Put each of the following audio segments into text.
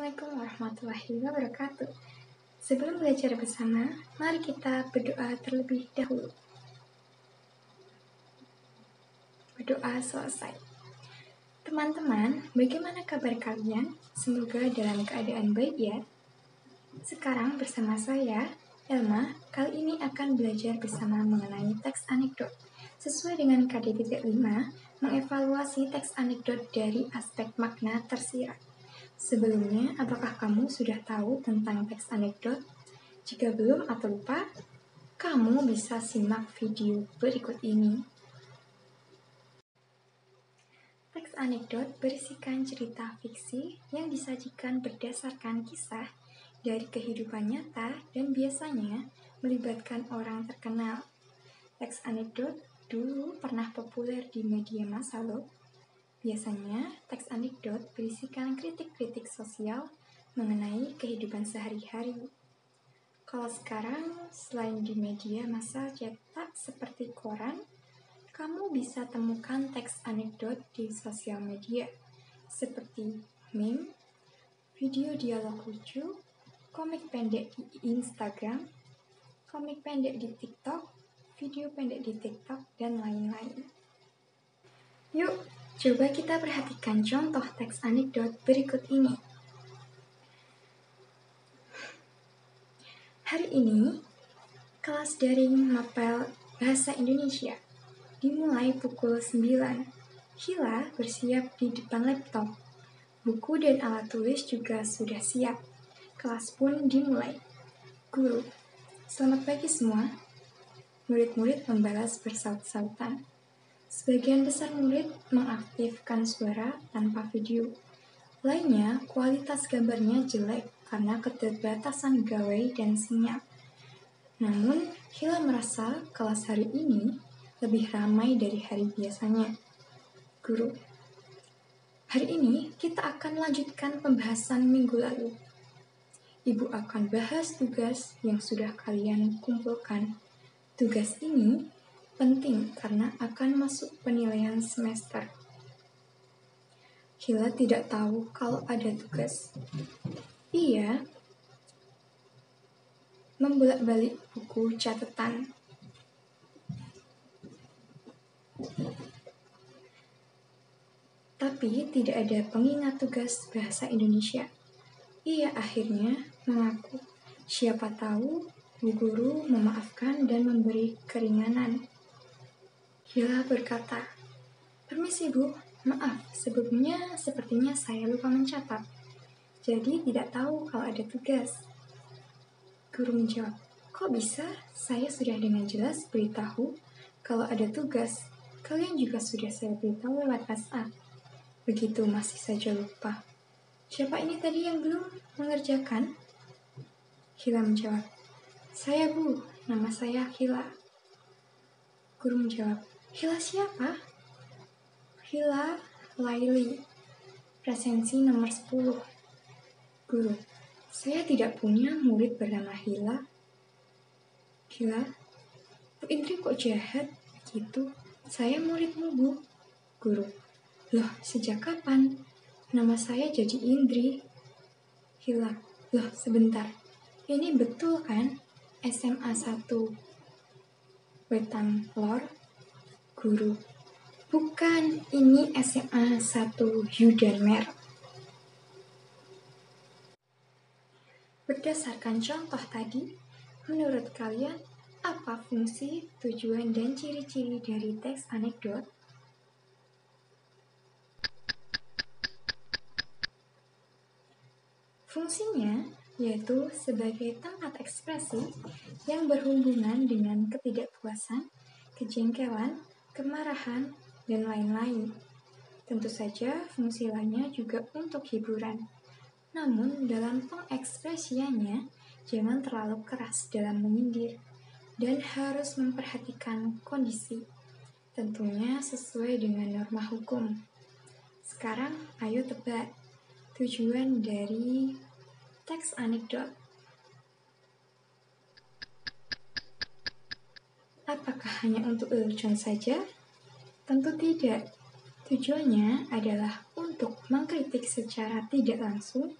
Assalamualaikum warahmatullahi wabarakatuh. Sebelum belajar bersama, mari kita berdoa terlebih dahulu. Berdoa selesai. Teman-teman, bagaimana kabar kalian? Semoga dalam keadaan baik ya. Sekarang bersama saya, Elma, kali ini akan belajar bersama mengenai teks anekdot. Sesuai dengan KD.5, mengevaluasi teks anekdot dari aspek makna tersirat. Sebelumnya, apakah kamu sudah tahu tentang teks anekdot? Jika belum atau lupa, kamu bisa simak video berikut ini. Teks anekdot berisikan cerita fiksi yang disajikan berdasarkan kisah dari kehidupan nyata dan biasanya melibatkan orang terkenal. Teks anekdot dulu pernah populer di media massa loh. Biasanya, teks anekdot berisikan kritik-kritik sosial mengenai kehidupan sehari-hari. Kalau sekarang, selain di media massa cetak seperti koran, kamu bisa temukan teks anekdot di sosial media, seperti meme, video dialog lucu, komik pendek di Instagram, komik pendek di TikTok, video pendek di TikTok, dan lain-lain. Yuk, coba kita perhatikan contoh teks anekdot berikut ini. Hari ini, kelas daring mapel Bahasa Indonesia dimulai pukul 9. Hila bersiap di depan laptop. Buku dan alat tulis juga sudah siap. Kelas pun dimulai. Guru, selamat pagi semua. Murid-murid membalas bersaut-sautan. Sebagian besar murid mengaktifkan suara tanpa video. Lainnya, kualitas gambarnya jelek karena keterbatasan gawai dan sinyal. Namun, Hila merasa kelas hari ini lebih ramai dari hari biasanya. Guru, hari ini kita akan lanjutkan pembahasan minggu lalu. Ibu akan bahas tugas yang sudah kalian kumpulkan. Tugas ini penting karena akan masuk penilaian semester. Hila tidak tahu kalau ada tugas. Ia membolak-balik buku catatan. Tapi tidak ada pengingat tugas bahasa Indonesia. Ia akhirnya mengaku, siapa tahu Bu Guru memaafkan dan memberi keringanan. Hila berkata, permisi Bu, maaf, sebelumnya sepertinya saya lupa mencatat. Jadi tidak tahu kalau ada tugas. Guru menjawab, kok bisa? Saya sudah dengan jelas beritahu kalau ada tugas. Kalian juga sudah saya beritahu lewat WhatsApp. Begitu masih saja lupa. Siapa ini tadi yang belum mengerjakan? Hila menjawab, saya Bu, nama saya Hila. Guru menjawab, Hila siapa? Hila Laili, presensi nomor 10. Guru, saya tidak punya murid bernama Hila. Hila, Bu Indri kok jahat gitu? Saya muridmu Bu. Guru, loh sejak kapan? Nama saya jadi Indri. Hila, loh sebentar. Ini betul kan? SMA 1 Wetan Lor. Guru, bukan, ini SMA 1 Yudanmer. Berdasarkan contoh tadi, menurut kalian apa fungsi, tujuan, dan ciri-ciri dari teks anekdot? Fungsinya yaitu sebagai tempat ekspresi yang berhubungan dengan ketidakpuasan, kejengkelan, kemarahan, dan lain-lain. Tentu saja fungsi lainnya juga untuk hiburan. Namun dalam pengekspresiannya, jangan terlalu keras dalam menyindir dan harus memperhatikan kondisi. Tentunya sesuai dengan norma hukum. Sekarang ayo tebak tujuan dari teks anekdot. Apakah hanya untuk lelucon saja? Tentu tidak. Tujuannya adalah untuk mengkritik secara tidak langsung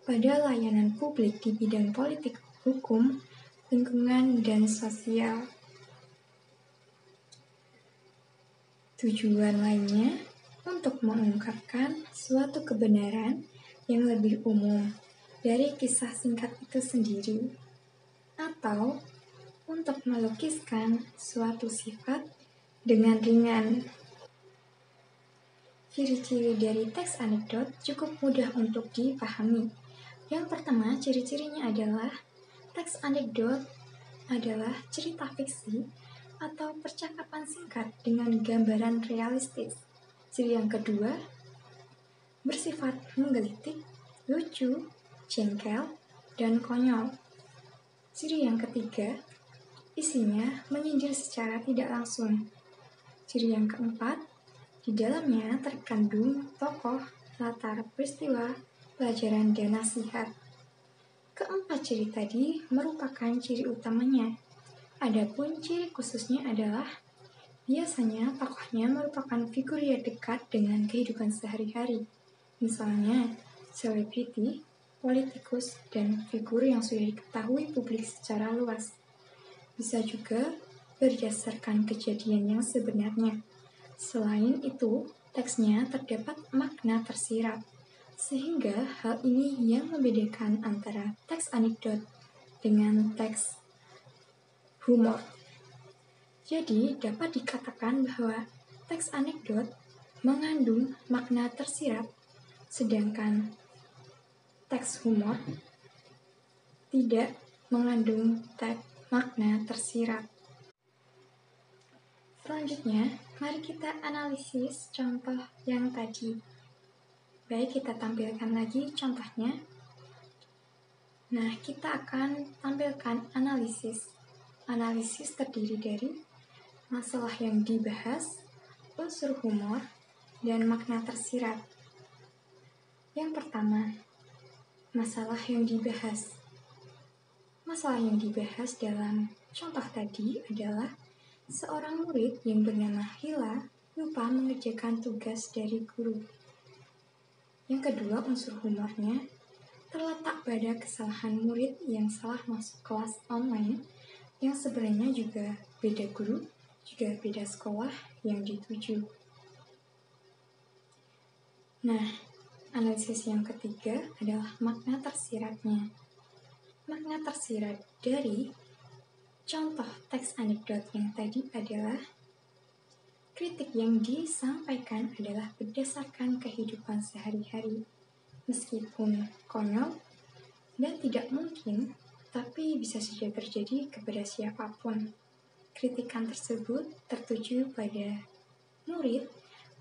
pada layanan publik di bidang politik, hukum, lingkungan, dan sosial. Tujuan lainnya untuk mengungkapkan suatu kebenaran yang lebih umum dari kisah singkat itu sendiri, atau untuk melukiskan suatu sifat dengan ringan. Ciri-ciri dari teks anekdot cukup mudah untuk dipahami. Yang pertama, ciri-cirinya adalah teks anekdot adalah cerita fiksi atau percakapan singkat dengan gambaran realistis. Ciri yang kedua, bersifat menggelitik, lucu, jengkel, dan konyol. Ciri yang ketiga, isinya menyindir secara tidak langsung. Ciri yang keempat, di dalamnya terkandung tokoh, latar peristiwa, pelajaran, dan nasihat. Keempat ciri tadi merupakan ciri utamanya. Adapun ciri khususnya adalah biasanya tokohnya merupakan figur yang dekat dengan kehidupan sehari-hari. Misalnya, selebriti, politikus, dan figur yang sudah diketahui publik secara luas. Bisa juga berdasarkan kejadian yang sebenarnya. Selain itu, teksnya terdapat makna tersirat, sehingga hal ini yang membedakan antara teks anekdot dengan teks humor. Jadi, dapat dikatakan bahwa teks anekdot mengandung makna tersirat, sedangkan teks humor tidak mengandung makna tersirat. Selanjutnya, mari kita analisis contoh yang tadi. Baik, kita tampilkan lagi contohnya. Nah, kita akan tampilkan analisis. Analisis terdiri dari masalah yang dibahas, unsur humor, dan makna tersirat. Yang pertama, masalah yang dibahas. Masalah yang dibahas dalam contoh tadi adalah seorang murid yang bernama Hila lupa mengerjakan tugas dari guru. Yang kedua, unsur humornya terletak pada kesalahan murid yang salah masuk kelas online yang sebenarnya juga beda guru, juga beda sekolah yang dituju. Nah, analisis yang ketiga adalah makna tersiratnya. Makna tersirat dari contoh teks anekdot yang tadi adalah kritik yang disampaikan adalah berdasarkan kehidupan sehari-hari. Meskipun konyol dan tidak mungkin, tapi bisa saja terjadi kepada siapapun. Kritikan tersebut tertuju pada murid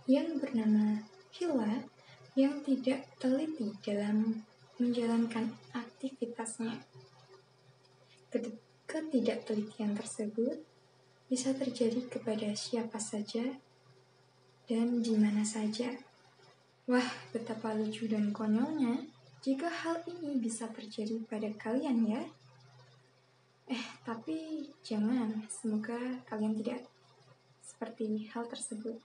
yang bernama Hila yang tidak teliti dalam menjalankan aktivitasnya. Ketidaktelitian tersebut bisa terjadi kepada siapa saja dan di mana saja. Wah, betapa lucu dan konyolnya jika hal ini bisa terjadi pada kalian ya. Tapi jangan, semoga kalian tidak seperti hal tersebut.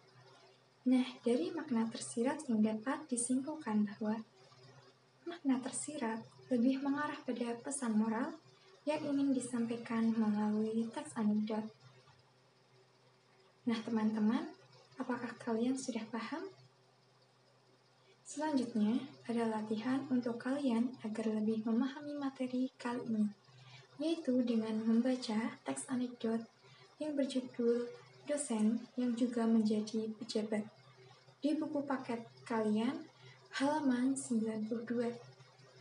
Nah, dari makna tersirat yang dapat disimpulkan bahwa makna tersirat lebih mengarah pada pesan moral yang ingin disampaikan melalui teks anekdot. Nah, teman-teman, apakah kalian sudah paham? Selanjutnya, ada latihan untuk kalian agar lebih memahami materi kali ini, yaitu dengan membaca teks anekdot yang berjudul Dosen yang juga menjadi pejabat di buku paket kalian halaman 92.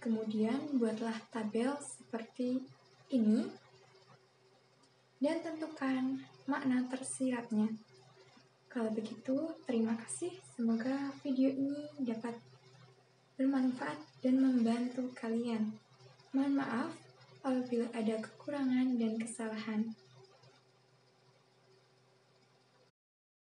Kemudian buatlah tabel seperti ini dan tentukan makna tersiratnya. Kalau begitu, terima kasih. Semoga video ini dapat bermanfaat dan membantu kalian. Mohon maaf apabila ada kekurangan dan kesalahan.